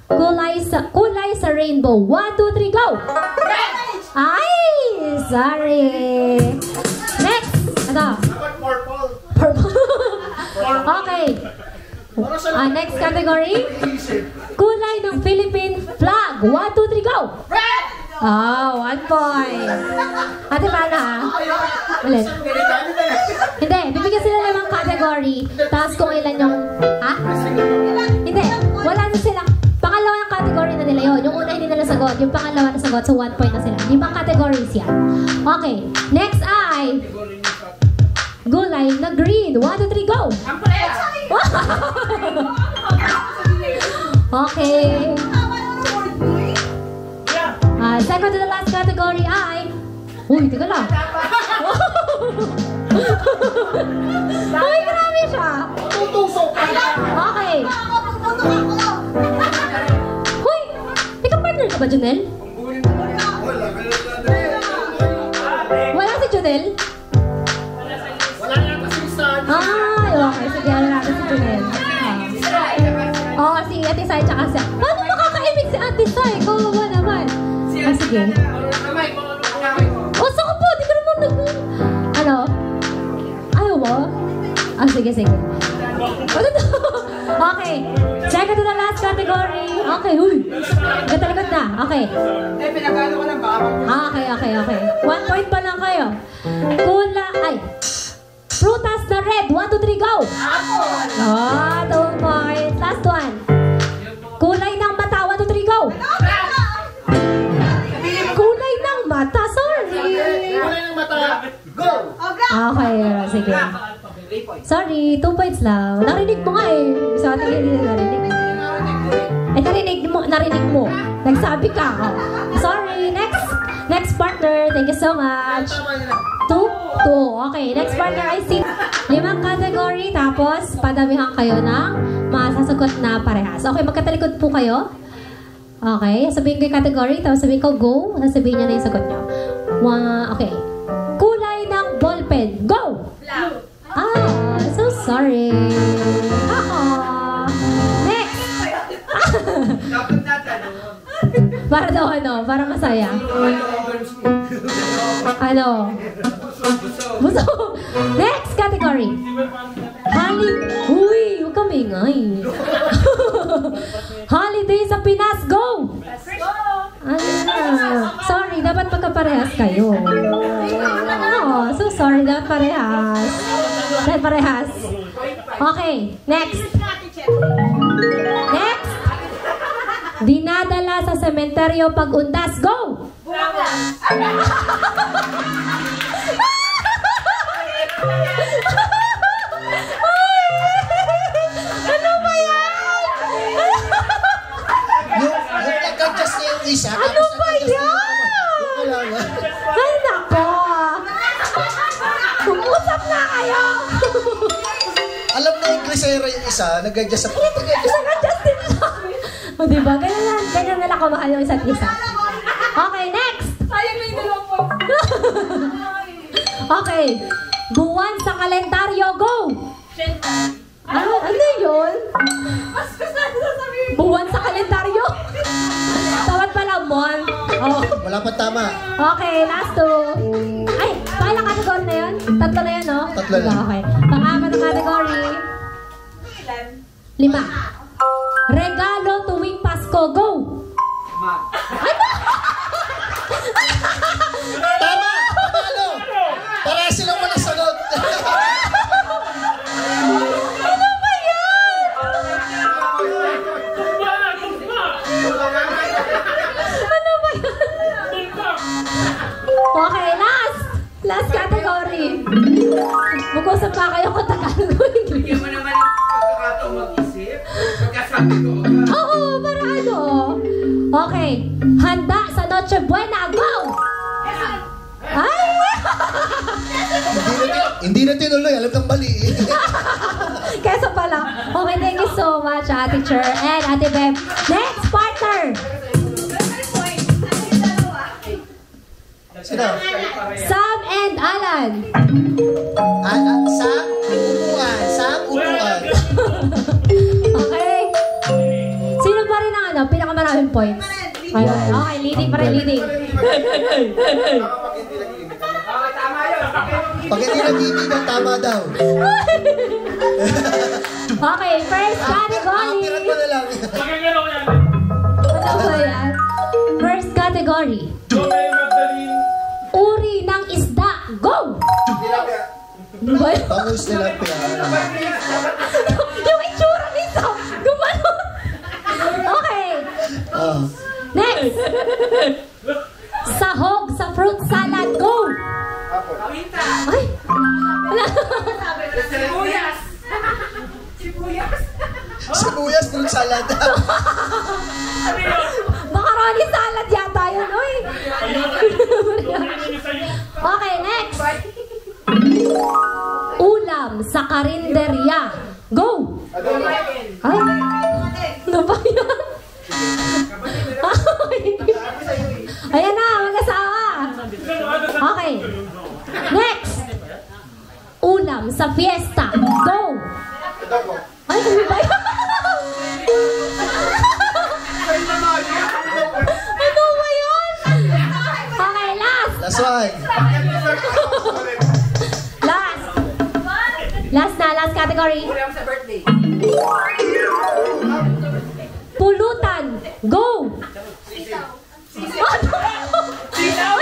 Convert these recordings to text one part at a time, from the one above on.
Kulay sa rainbow. 1, 2, 3, go! Ay! Sorry. Next. Ano? Purple. Okay. Next category. Kulay ng Philippine flag. 1, 2, 3, go! Oh, 1 point. Ate, paano ha? Ulit. Hindi, bibigyan sila ng category. Tapos kung ilan yung... Ha? Hindi, wala na silang... Pangalawa yung category na nila yun. Yung una hindi nila sagot. Yung pangalawa na sagot, so 1 point na sila. 5 categories yan. Okay, next ay... Gulay na green. 1, 2, 3, go! Okay. Second to the last category ay... Uy, teka lang. Uy, grabe siya. Okay. Uy, teka, partner ka ba, Junel? Wala si Junel? Ay, okay. Sige, wala natin si Junel. Oo, si Ate Sai tsaka siya. Paano makakaimik si Ate Sai? Kawawa naman. Ah, sige. Oh, saka po! Di ka naman Ano? Ayaw mo? Ah, sige, sige. Okay. Second to the last category. Okay, huy. Gatalikod na. Okay. Pinagano ko ng baka. Okay. 1 point pa lang kayo. Ay. Prutas na red. 1, 2, 3, go! Ah, 2 points. Last one. Kulay ng mata. 1, 2, 3, go! Kulay ng mata. Sorry. Kulay ng mata. Go! Okay, sige. Sorry, 2 points lang. Narinig mo nga eh. Sa ating hindi na narinig. Narinig mo. Nagsabi ka. Oh. Sorry, next partner. Thank you so much. 2. Okay, next partner I see 5 category. Tapos, padamihan kayo ng masasagot na parehas. Okay, magkatalikod po kayo. Okay, sabihin ko yung category. Tapos sabihin ko go. Sabihin niya na yung sagot niyo. Okay. Kulay ng ballpen. Go! Ah, so sorry. Next! Para daw ano, para masaya. Ano? Buso. Next category. Uy, huwag kami ingay. Holiday sa Pinas, go! Sorry, dapat magkaparehas kayo. Oh, so sorry, dapat parehas. Okay, next. Dinadala sa sementeryo pag undas, go! Ano ba yan? Yung nagkadjust niya yung isa. Ano ba yan? Ay, nako. Umusap na kayo. Alam na yung grisera yung isa, nag-adjust sa Nag-adjust din siya. O diba, ganyan na lang kamahal yung isa't isa. Okay, next. Sayang na yung dalawang po. Okay. Buwan sa kalendaryo, go! Ano yun? Mas gusto na sasabihin. Buwan sa kalendaryo? Tawad pala, Mon. Oh. Wala pa tama. Okay, last 2. Ay, pailang category na yun? 3 na yun, no? 3 na. Okay. Pang-apat na category. 5. Regalo tuwing Pasko, go! Tama! Panalo! Para silang walang sagot. Ano ba yan? Ano ba yan? Okay, last category. Mag-usap pa kayo kung Tagalog o English. Bigyan mo naman ang pagkakataong mag-isip. Pagkasabi ko. Oo, para ano? Okay. Handa sa Noche Buena, go! Ay! Hindi na tinuloy. Alam kang mali. Kesa pala. Okay, thank you so much, Ate Cher and Ate Beb. Next partner! Sino? Sam and Alan. Sam upuan. Okay. Sino pa rin ang pinaka points. Ayun. Okay, leading pa rin, leading. Okay, tama yun. Pag hindi nag-ibig, tama daw. Okay, first category. Pirat mo na lang. Magagano ko yan. Ano ba yan? First category. Jomay Magdalene. Uri ng isda. Go! Ano ba yun? Bangus nila pia. Yung itsura nito. Gumano. Okay. Next. Sahog sa fruit salad. Go! Kawinta. Ay! Wala. Sibuyas. Sibuyas. Sibuyas, fruit salad. Ano yun? Macaroni salad yata yun, oy. Okay, next. Ulam sa karinderya. Go! Ay! Ano ba yan? Ayan na, mag-asawa. Okay. Next. Ulam sa fiesta. Go! Ay, ano ba yan? Ano ba yan? Okay, last. Last one. Last category. Ulam sa birthday. Pulutan. Go! Sitaw. Sitaw!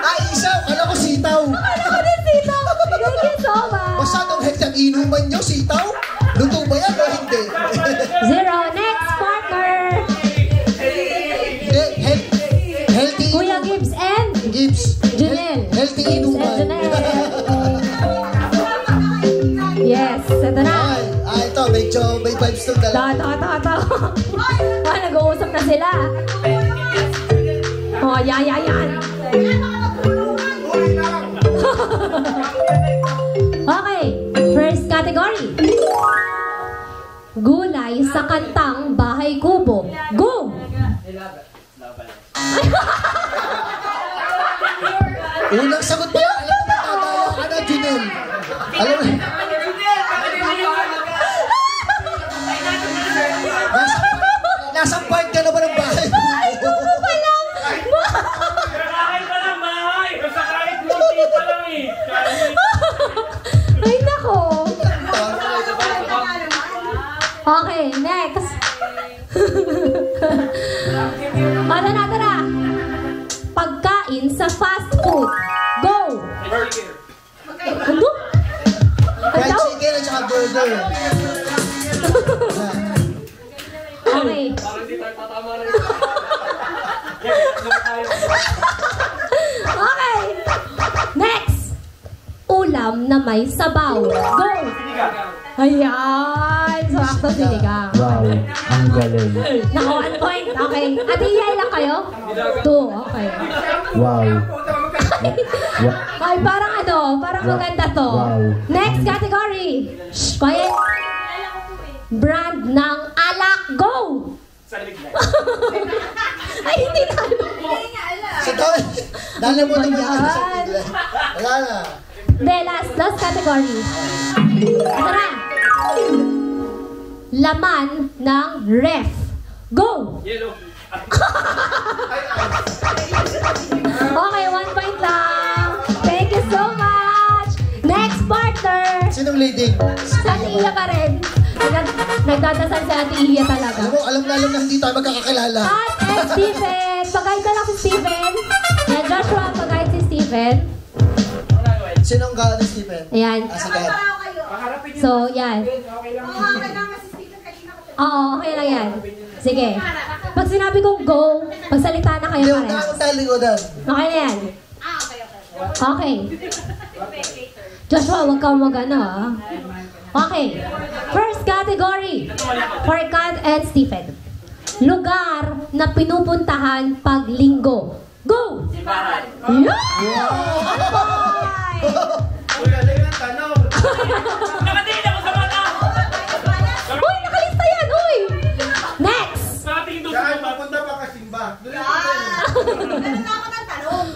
Ay, isaw! Kala ko sitaw. Ano ko din sitaw? Thank you so much. Masyadong hektang inuman nyo, sitaw? Luto ba yan o hindi? 0. Next partner. Healthy Kuya Gibbs and Gibbs. Janelle. Healthy Gibbs and inuman. Janelle. Yes, ito na. Ay, ito, medyo may vibes to dalawa. To. Ah, nag-uusap na sila. Oh, yan. Okay, first category. Gulay sa kantang Bahay Kubo. Go! Unang sagot pa yan. Alam mo, matadaya ka na, Junel. Alam mo, nasa part ka na ba ng bahay? Ay, kubo pa lang! Kakain pa lang, bahay. Basta kahit munti pa lang eh. Ay, nako. Okay, next. Tara. Pagkain sa fast food. Go! Ano? Fried Ano? chicken at saka burger. Okay. Parang di tayo tatama rin. Okay. Next. Ulam na may sabaw. Go! Ayan. Sakto sinigang. Wow, ang galing. Naka 1 point. Okay. Ate, ilan kayo? 2. Okay. Wow. Ay, parang parang maganda to. Wow. Next category. Shh, quiet. Brand ng alak. Go! Ay, hindi na. Sa taon, dala mo Ano ba naman yan? yan sa bigla. Wala na. De, last category. Ito na. Laman ng ref. Go! Yellow. Okay, 1 point lang. Thank you so much. Next partner. Sinong leading? Si Ate Iya pa rin. Nagdadasal si Ate Iya talaga. Alam na hindi tayo magkakakilala. At Stephen. Pag-guide ka lang si Stephen. Yan, Joshua, pag-guide si Stephen. Sinong ka ni Stephen? Ayan. Sige. Paharapin niyo. So, yan. Okay lang. Oo, okay lang yan. Sige. Pag sinabi kong go, pagsalita na kayo Yung pares. takot tayo likodan. Okay na yan. Okay. Joshua, huwag kang mag-ano ah. Okay. First category. For Kat and Stephen. Lugar na pinupuntahan pag linggo. Go! Simbahan. Yeah! Uy, ano yung tanong? Nakatingin ako sa mata! Uy, nakalista yan! Uy! Next! Nakatingin doon Saan sa mata. papunta pa kasimba?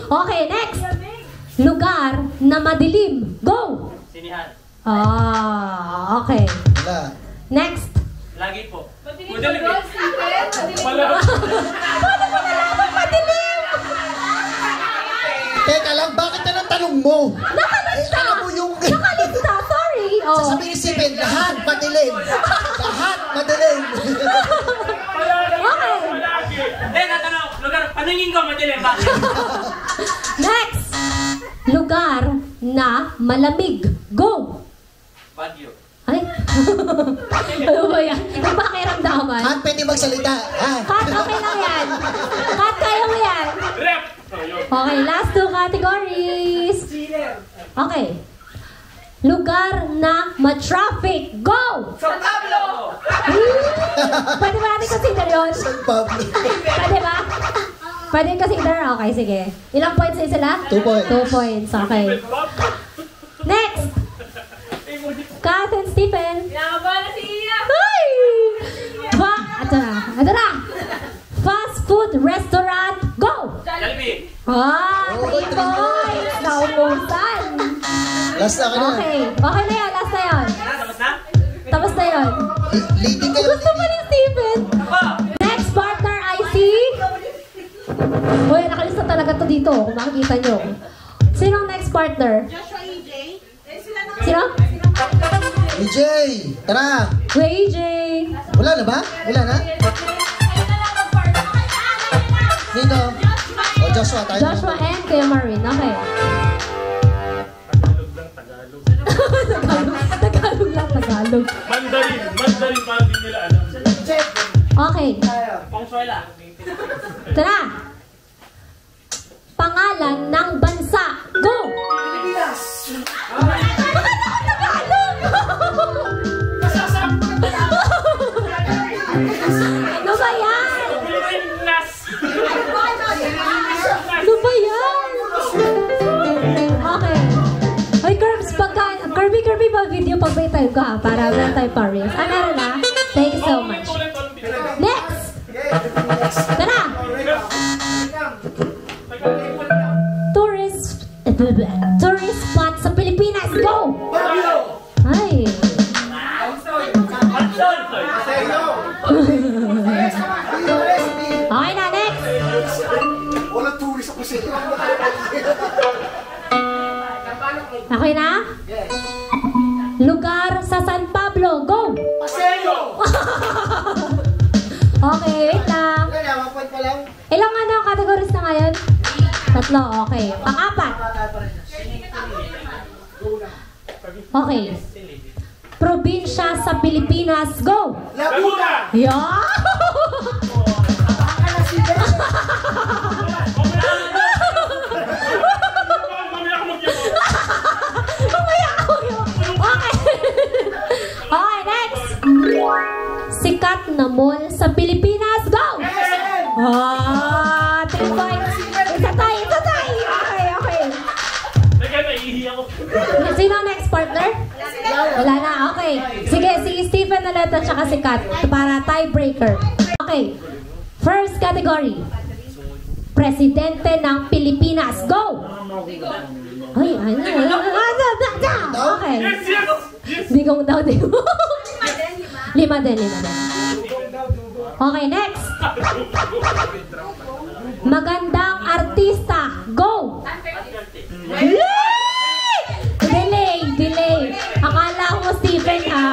Okay, next. Lugar na madilim. Go! Sinihan. Okay. Wala. Next. Lagi po. Madilim ba doon, Stephen? Paano mo nalaman madilim? Teka lang, bakit na ng tanong mo? Nakalista! Alam mo yung... Nakalista, sorry! Oh. Sasabihin si Ben, lahat madilim. Lahat madilim. Okay. Hindi, natanong. Lugar, paningin ko, madilim. Bakit? Next! Lugar na malamig. Go! Baguio. Ay! Ano ba yan? Yung pakiramdaman? Kat, pwede magsalita. Ha? Kat, okay lang yan. Kat, kaya mo yan. Rep! Okay, last two categories. Okay. Lugar na ma-traffic. Go! San Pablo! Pwede ba natin consider yun? Pablo. Pwede ba? Pwede consider? Okay, sige. Ilang points din sila? 2 points. 2 points, okay. Next! Kat and Stephen. Kinakabahan na si Iya. Ay! Ito na. Ito na. Fast food restaurant. Go! Jollibee! 3 3 points. Naubusan. Last na ka na. Okay. Okay na yan. Last na yun. Tapos na? Tapos na yun. Leading kayo. Gusto mo ni Stephen? Apa! Next partner, I see. Uy, nakalista talaga to dito. Kung makikita nyo. Sinong next partner? Joshua EJ. Sino? EJ, tara. Uy, AJ. Wala na ba? Wala na? Nino? O, Joshua, tayo. Joshua and Kuya Marvin. Okay. Tagalog lang, Tagalog. Mandarin! Mandarin pa hindi nila alam. Okay. Pongsuela. Tara. Pangalan ng bansa. Go! Ano ba yan? Pilipinas! Ano ba yan? Okay. Hoy, Curbs, Kirby ba video pag may time ka ha? Para meron tayo pares. Ah, meron na? Thank you so much. Next! Tara! Tourist spot sa Pilipinas. Go! Ay! Okay na, next! Walang tourist ako sila. Okay na? Lugar sa San Pablo. Go! Okay, wait lang. Ilang categories na ngayon? 3, okay. Pang-4. Okay. Probinsya sa Pilipinas. Go! Laguna! Yeah! Okay. Okay, next. Sikat na mall sa Pilipinas. Go! 3 points. Isa tayo. Okay. Nagka naiihi ako. Sino next partner? Wala na, okay. Sige, si Stephen ulit at saka si Kat para tiebreaker. Okay. First category. Presidente ng Pilipinas. Go! Ay, okay. Digong daw, digong. 5 din. Okay, next. Magandang artista. Go! Delay. Akala ko Stephen ha.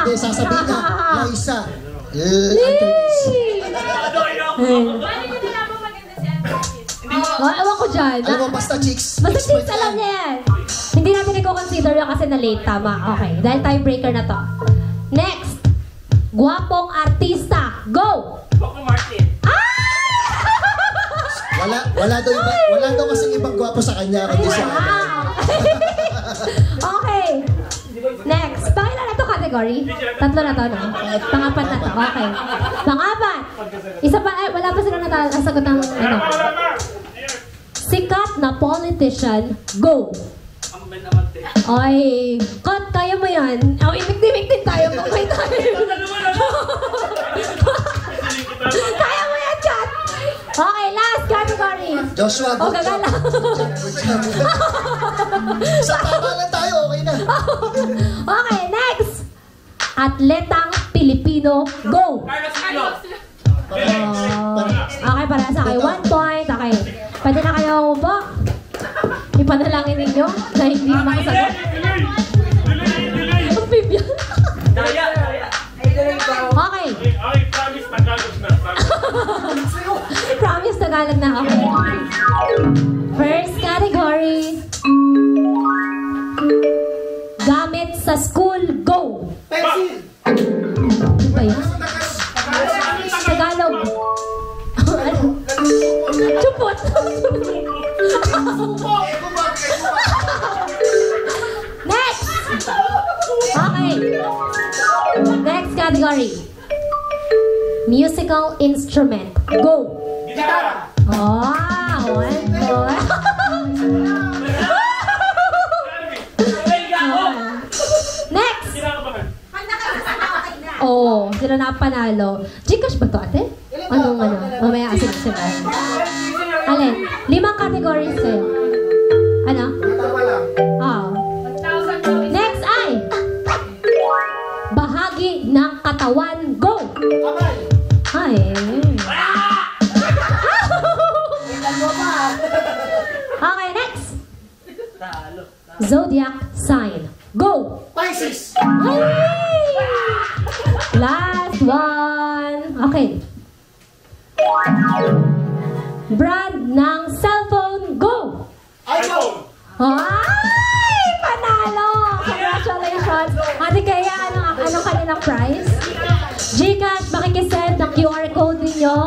Hindi, sasabihin na. Liza. Paano nyo nalaman maganda si Anthony? Ewan ko dyan. Alam mo, basta chicks. Basta chicks, alam niya yan. Hindi natin i-consider yun kasi na-late. Tama. Okay. Dahil tiebreaker na to. Next. Guwapong artista. Go! Coco Martin. Wala daw kasing ibang gwapo sa kanya kundi sa akin. Okay. Next. Pangilan na to category? 3 na to, no? Pang-4 na to. Okay. Pang-4. Isa pa, wala pa sila nasagot ng ano. Sikat na politician. Go! Ang ben naman te. Ay, Kat, kaya mo yan. Oh, imik-dimik din tayo. Pag-may tayo. Kaya mo yan, Kat. Okay, last category. Joshua, Oh, gagala. Sa tama lang tayo, okay na. Okay, next. Atletang Pilipino. Go! Carlos Kilo. Okay, para sa akin. 1 point. Okay. Pwede na kayo umupo. Ipanalangin ninyo na hindi makasagot. Ang bibya. Daya. Okay. Okay, promise Tagalog na. Promise Tagalog na. Okay. First category. Gamit sa school. Go! Pencil. Ano ba yun? Tagalog. Ano? Chupot. Next! Okay. Next category. Musical instrument. Go! Gitara. Oh, one point. Next! Kinakabahan. Oh, sila na panalo. Gcash ba to, ate? Anong ano? Mamaya asin sila. Alin? 5 categories kayo. Ano? Ah. Next ay bahagi ng katawan. Go! Ay. Okay, next. Zodiac sign. Go! Pisces. Ay! Last one. Okay. Brand ng cellphone. Go! iPhone. Ay! Panalo! Congratulations! Ate Kaya, anong kanilang prize? Gcash, makikisend ng QR code ninyo.